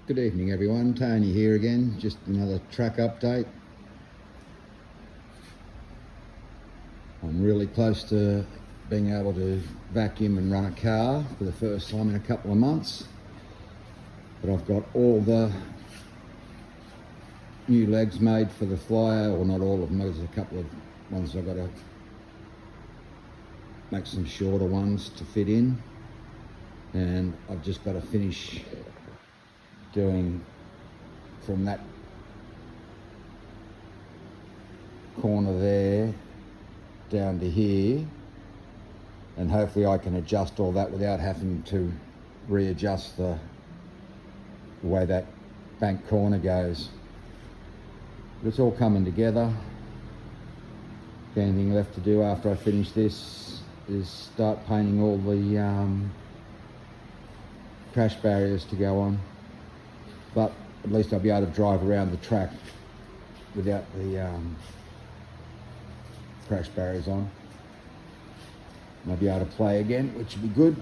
Good evening everyone, Tony here again, just another track update. I'm really close to being able to vacuum and run a car for the first time in a couple of months, but I've got all the new legs made for the flyer, or not all of them, there's a couple of ones I've got to make some shorter ones to fit in, and I've just got to finish doing from that corner there down to here, and hopefully I can adjust all that without having to readjust the way that bank corner goes. But it's all coming together. The only thing left to do after I finish this is start painting all the crash barriers to go on. But at least I'll be able to drive around the track without the crash barriers on. And I'll be able to play again, which would be good.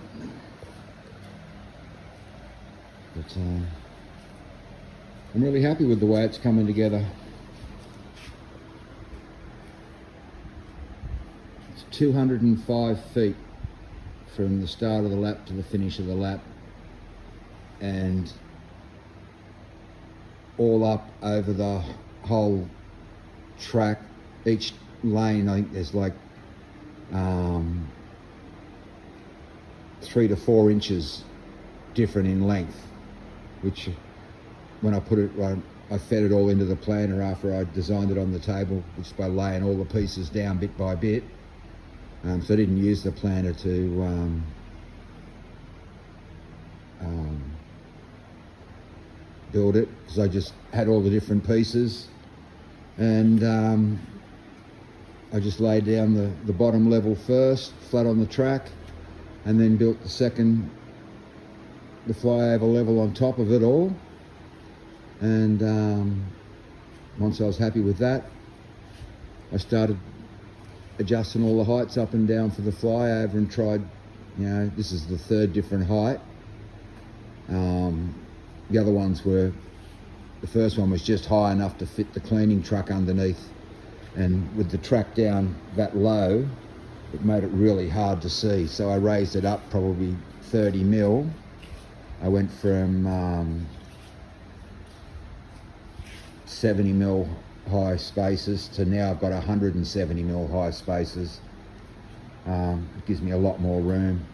But I'm really happy with the way it's coming together. It's 205 feet from the start of the lap to the finish of the lap, and all up over the whole track. Each lane, I think there's like 3 to 4 inches different in length, which when I put it, I fed it all into the planner after I designed it on the table, just by laying all the pieces down bit by bit. So I didn't use the planner to build it, because I just had all the different pieces, and I just laid down the bottom level first, flat on the track, and then built the flyover level on top of it all. And once I was happy with that, I started adjusting all the heights up and down for the flyover, and tried, this is the 3rd different height. The other ones were, the first one was just high enough to fit the cleaning truck underneath, and with the track down that low, it made it really hard to see. So I raised it up probably 30 mil. I went from 70 mil high spaces to now I've got 170 mil high spaces. It gives me a lot more room.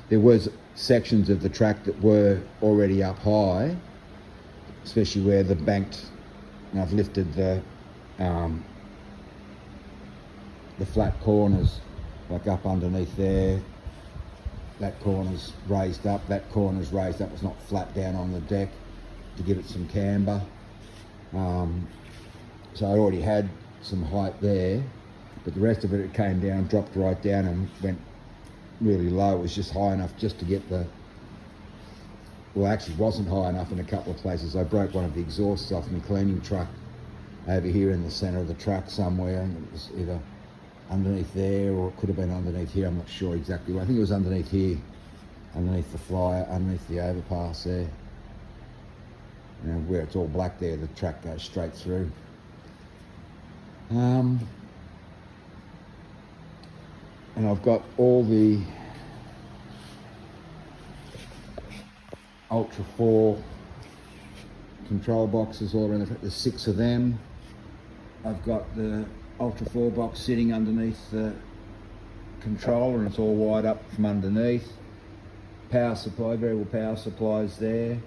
There was sections of the track that were already up high, especially where the banked, and I've lifted the flat corners, like up underneath there. That corner's raised up, that corner's raised up. It's not flat down on the deck, to give it some camber. So I already had some height there, but the rest of it came down, dropped right down and went really low. It was just high enough just to get actually wasn't high enough in a couple of places. I broke one of the exhausts off my cleaning truck over here in the centre of the track somewhere, and it was either underneath there or it could have been underneath here. I'm not sure exactly. I think it was underneath here, underneath the flyer, underneath the overpass there. Where it's all black there, the track goes straight through. And I've got all the Ultra 4 control boxes all around. There's 6 of them. I've got the Ultra 4 box sitting underneath the controller, and it's all wired up from underneath. Power supply, variable power supplies there.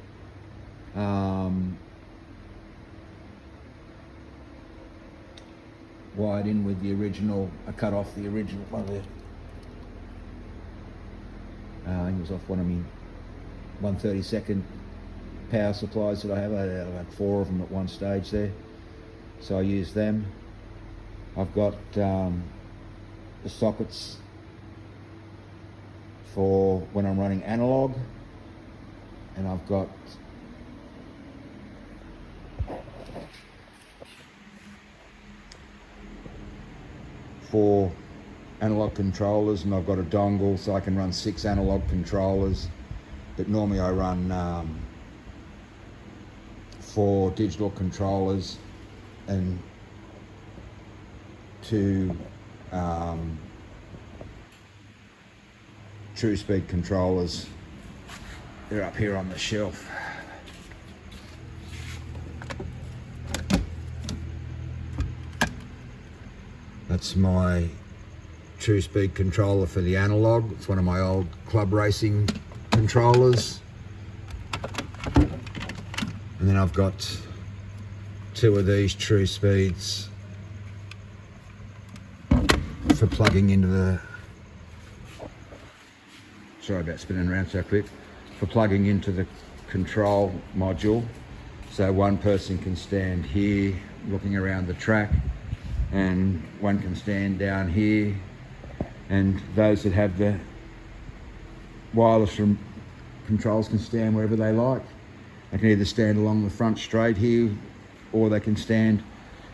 Wired in with the original, I cut off the original one there. I think it was off one of my 1/32 power supplies that I have. I had like 4 of them at one stage there, so I used them. I've got the sockets for when I'm running analog, and I've got four analog controllers, and I've got a dongle so I can run 6 analog controllers, but normally I run 4 digital controllers and 2 true speed controllers. They're up here on the shelf. That's my true speed controller for the analog. It's one of my old club racing controllers. And then I've got 2 of these true speeds for plugging into the, sorry about spinning around so quick, for plugging into the control module. So one person can stand here looking around the track, and one can stand down here, and those that have the wireless controls can stand wherever they like. They can either stand along the front straight here, or they can stand,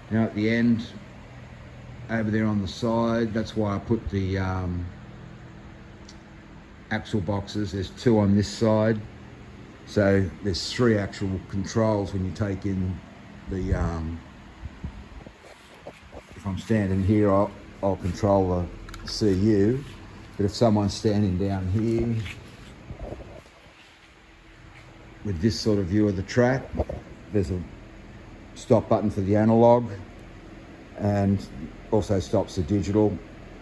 you know, at the end over there on the side. That's why I put the axle boxes. There's 2 on this side, so there's 3 actual controls when you take in the if I'm standing here, I'll control the CU, but if someone's standing down here with this sort of view of the track, there's a stop button for the analog, and also stops the digital.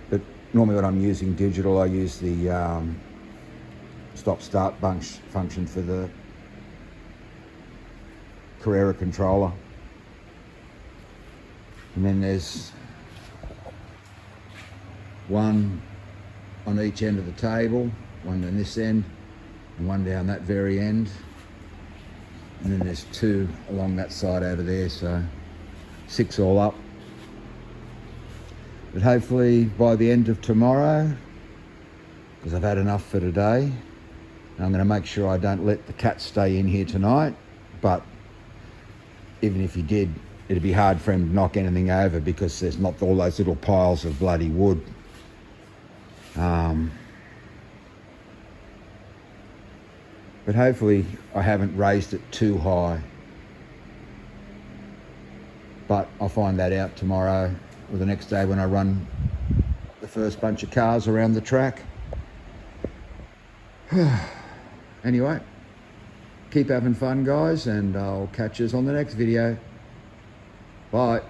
But normally when I'm using digital, I use the stop-start function for the Carrera controller. And then there's 1 on each end of the table, 1 on this end and 1 down that very end. And then there's 2 along that side over there, so 6 all up. But hopefully by the end of tomorrow, because I've had enough for today, and I'm going to make sure I don't let the cat stay in here tonight, but even if he did, it'd be hard for him to knock anything over because there's not all those little piles of bloody wood. But hopefully I haven't raised it too high. But I'll find that out tomorrow or the next day when I run the first bunch of cars around the track. Anyway, keep having fun, guys, and I'll catch us on the next video. Bye.